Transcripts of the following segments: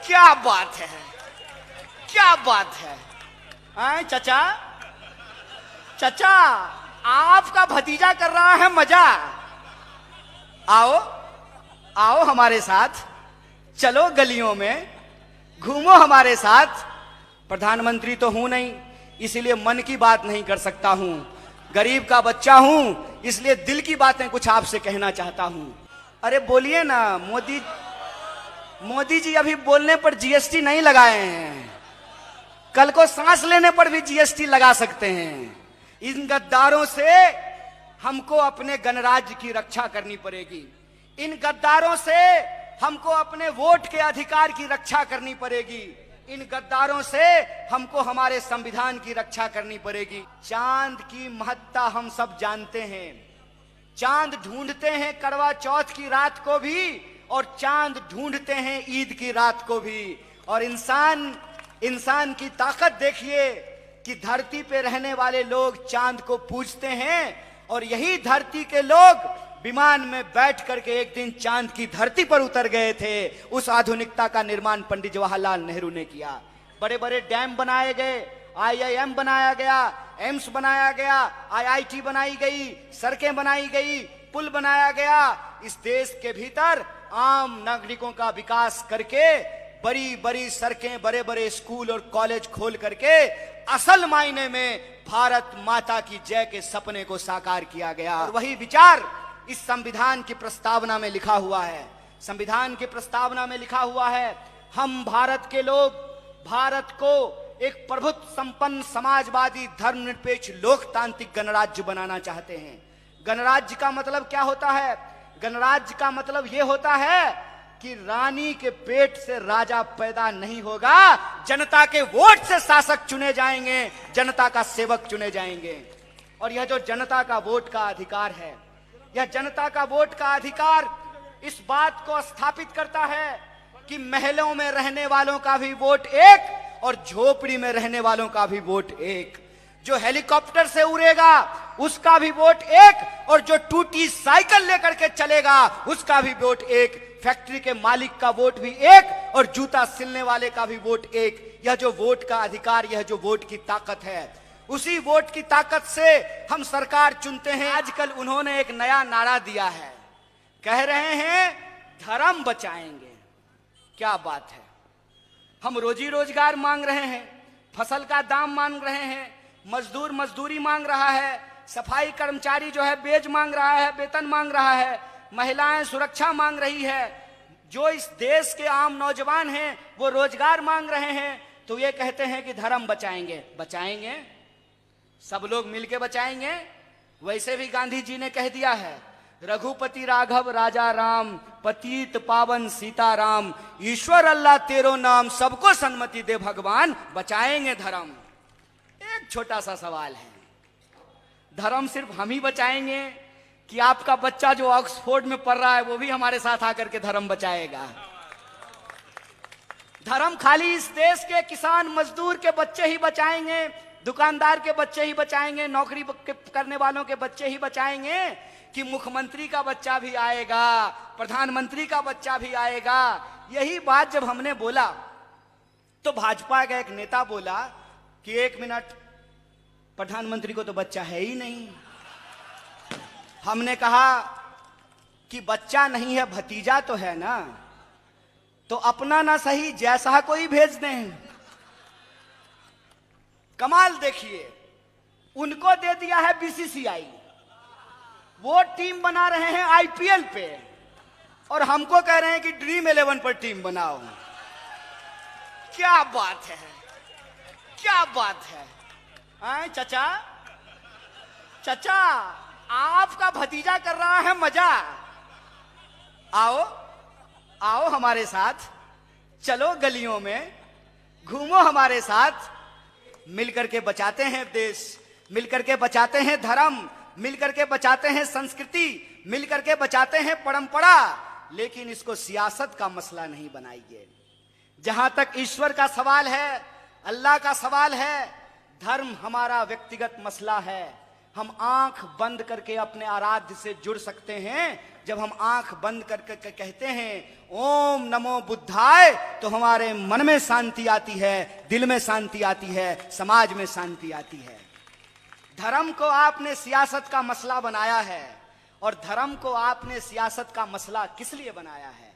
क्या बात है, क्या बात है। चचा, चचा आपका भतीजा कर रहा है मजा। आओ आओ हमारे साथ, चलो गलियों में, घूमो हमारे साथ। प्रधानमंत्री तो हूं नहीं, इसीलिए मन की बात नहीं कर सकता हूं। गरीब का बच्चा हूं, इसलिए दिल की बातें कुछ आपसे कहना चाहता हूं। अरे बोलिए ना मोदी जी अभी बोलने पर जीएसटी नहीं लगाए हैं, कल को सांस लेने पर भी जीएसटी लगा सकते हैं। इन गद्दारों से हमको अपने गणराज्य की रक्षा करनी पड़ेगी। इन गद्दारों से हमको अपने वोट के अधिकार की रक्षा करनी पड़ेगी। इन गद्दारों से हमको हमारे संविधान की रक्षा करनी पड़ेगी। चांद की महत्ता हम सब जानते हैं। चांद ढूंढते हैं करवा चौथ की रात को भी, और चांद ढूंढते हैं ईद की रात को भी। और इंसान की ताकत देखिए कि धरती पे रहने वाले लोग चांद को पूजते हैं, और यही धरती के लोग विमान में बैठ करके एक दिन चांद की धरती पर उतर गए थे। उस आधुनिकता का निर्माण पंडित जवाहरलाल नेहरू ने किया। बड़े बड़े डैम बनाए गए, आईआईएम बनाया गया, एम्स बनाया गया, आईआईटी बनाई गई, सड़कें बनाई गई, पुल बनाया गया। इस देश के भीतर आम नागरिकों का विकास करके बड़ी बड़ी सड़कें, बड़े बड़े स्कूल और कॉलेज खोल करके असल मायने में भारत माता की जय के सपने को साकार किया गया। और वही विचार इस संविधान की प्रस्तावना में लिखा हुआ है। संविधान की प्रस्तावना में लिखा हुआ है, हम भारत के लोग भारत को एक प्रभुत्व संपन्न समाजवादी धर्मनिरपेक्ष लोकतांत्रिक गणराज्य बनाना चाहते हैं। गणराज्य का मतलब क्या होता है? गणराज्य का मतलब यह होता है कि रानी के पेट से राजा पैदा नहीं होगा, जनता के वोट से शासक चुने जाएंगे, जनता का सेवक चुने जाएंगे। और यह जो जनता का वोट का अधिकार है, यह जनता का वोट का अधिकार इस बात को स्थापित करता है कि महलों में रहने वालों का भी वोट एक और झोपड़ी में रहने वालों का भी वोट एक। जो हेलीकॉप्टर से उड़ेगा उसका भी वोट एक, और जो टूटी साइकिल लेकर के चलेगा उसका भी वोट एक। फैक्ट्री के मालिक का वोट भी एक, और जूता सिलने वाले का भी वोट एक। यह जो वोट का अधिकार, यह जो वोट की ताकत है, उसी वोट की ताकत से हम सरकार चुनते हैं। आजकल उन्होंने एक नया नारा दिया है, कह रहे हैं धर्म बचाएंगे। क्या बात है। हम रोजी रोजगार मांग रहे हैं, फसल का दाम मांग रहे हैं, मजदूर मजदूरी मांग रहा है, सफाई कर्मचारी जो है बेज मांग रहा है, वेतन मांग रहा है, महिलाएं सुरक्षा मांग रही है, जो इस देश के आम नौजवान हैं वो रोजगार मांग रहे हैं। तो ये कहते हैं कि धर्म बचाएंगे। बचाएंगे, सब लोग मिलके बचाएंगे। वैसे भी गांधी जी ने कह दिया है, रघुपति राघव राजा राम, पतित पावन सीताराम, ईश्वर अल्लाह तेरो नाम, सबको सन्मति दे भगवान, बचाएंगे धर्म। एक छोटा सा सवाल है, धर्म सिर्फ हम ही बचाएंगे कि आपका बच्चा जो ऑक्सफोर्ड में पढ़ रहा है वो भी हमारे साथ आकर के धर्म बचाएगा? धर्म खाली इस देश के किसान मजदूर के बच्चे ही बचाएंगे, दुकानदार के बच्चे ही बचाएंगे, नौकरी करने वालों के बच्चे ही बचाएंगे, कि मुख्यमंत्री का बच्चा भी आएगा, प्रधानमंत्री का बच्चा भी आएगा? यही बात जब हमने बोला तो भाजपा का एक नेता बोला कि 1 मिनट, प्रधानमंत्री को तो बच्चा है ही नहीं। हमने कहा कि बच्चा नहीं है, भतीजा तो है ना, तो अपना ना सही जैसा कोई भेज दें। कमाल देखिए, उनको दे दिया है बीसीसीआई, वो टीम बना रहे हैं आईपीएल पे, और हमको कह रहे हैं कि ड्रीम 11 पर टीम बनाओ। क्या बात है, क्या बात है। चचा, चचा आपका भतीजा कर रहा है मजा। आओ आओ हमारे साथ, चलो गलियों में, घूमो हमारे साथ। मिलकर के बचाते हैं देश, मिलकर के बचाते हैं धर्म, मिलकर के बचाते हैं संस्कृति, मिलकर के बचाते हैं परंपरा। लेकिन इसको सियासत का मसला नहीं बनाइए। जहां तक ईश्वर का सवाल है, अल्लाह का सवाल है, धर्म हमारा व्यक्तिगत मसला है। हम आंख बंद करके अपने आराध्य से जुड़ सकते हैं। जब हम आंख बंद करके कहते हैं ओम नमो बुद्धाय, तो हमारे मन में शांति आती है, दिल में शांति आती है, समाज में शांति आती है। धर्म को आपने सियासत का मसला बनाया है, और धर्म को आपने सियासत का मसला किस लिए बनाया है?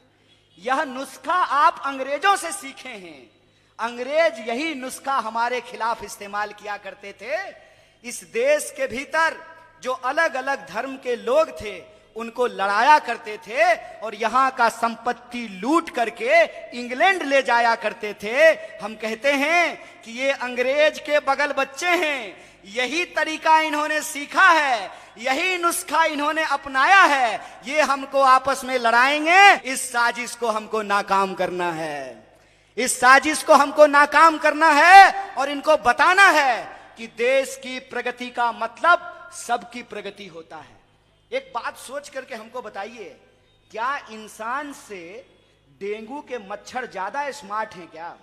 यह नुस्खा आप अंग्रेजों से सीखे हैं। अंग्रेज यही नुस्खा हमारे खिलाफ इस्तेमाल किया करते थे। इस देश के भीतर जो अलग अलग धर्म के लोग थे उनको लड़ाया करते थे, और यहां का संपत्ति लूट करके इंग्लैंड ले जाया करते थे। हम कहते हैं कि ये अंग्रेज के बगल बच्चे हैं, यही तरीका इन्होंने सीखा है, यही नुस्खा इन्होंने अपनाया है। ये हमको आपस में लड़ाएंगे, इस साजिश को हमको नाकाम करना है। इस साजिश को हमको नाकाम करना है, और इनको बताना है कि देश की प्रगति का मतलब सबकी प्रगति होता है। एक बात सोच करके हमको बताइए, क्या इंसान से डेंगू के मच्छर ज्यादा स्मार्ट हैं क्या?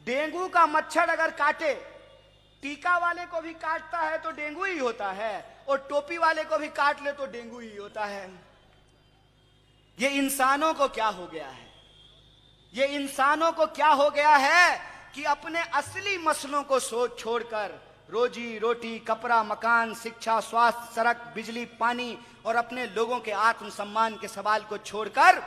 डेंगू का मच्छर अगर काटे, टीका वाले को भी काटता है तो डेंगू ही होता है, और टोपी वाले को भी काट ले तो डेंगू ही होता है। ये इंसानों को क्या हो गया है? ये इंसानों को क्या हो गया है कि अपने असली मसलों को छोड़कर रोजी रोटी, कपड़ा, मकान, शिक्षा, स्वास्थ्य, सड़क, बिजली, पानी और अपने लोगों के आत्मसम्मान के सवाल को छोड़कर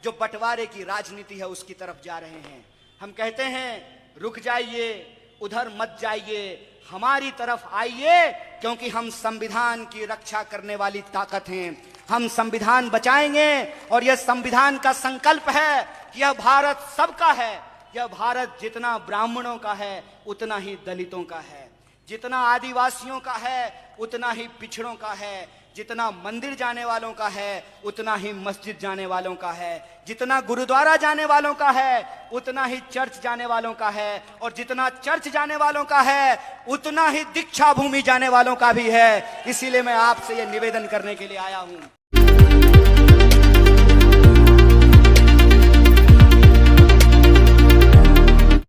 जो बंटवारे की राजनीति है उसकी तरफ जा रहे हैं। हम कहते हैं रुक जाइए, उधर मत जाइए, हमारी तरफ आइए, क्योंकि हम संविधान की रक्षा करने वाली ताकत हैं। हम संविधान बचाएंगे, और यह संविधान का संकल्प है कि यह भारत सबका है। यह भारत जितना ब्राह्मणों का है उतना ही दलितों का है, जितना आदिवासियों का है उतना ही पिछड़ों का है, जितना मंदिर जाने वालों का है उतना ही मस्जिद जाने वालों का है, जितना गुरुद्वारा जाने वालों का है उतना ही चर्च जाने वालों का है, और जितना चर्च जाने वालों का है उतना ही दीक्षा भूमि जाने वालों का भी है। इसीलिए मैं आपसे यह निवेदन करने के लिए आया हूं।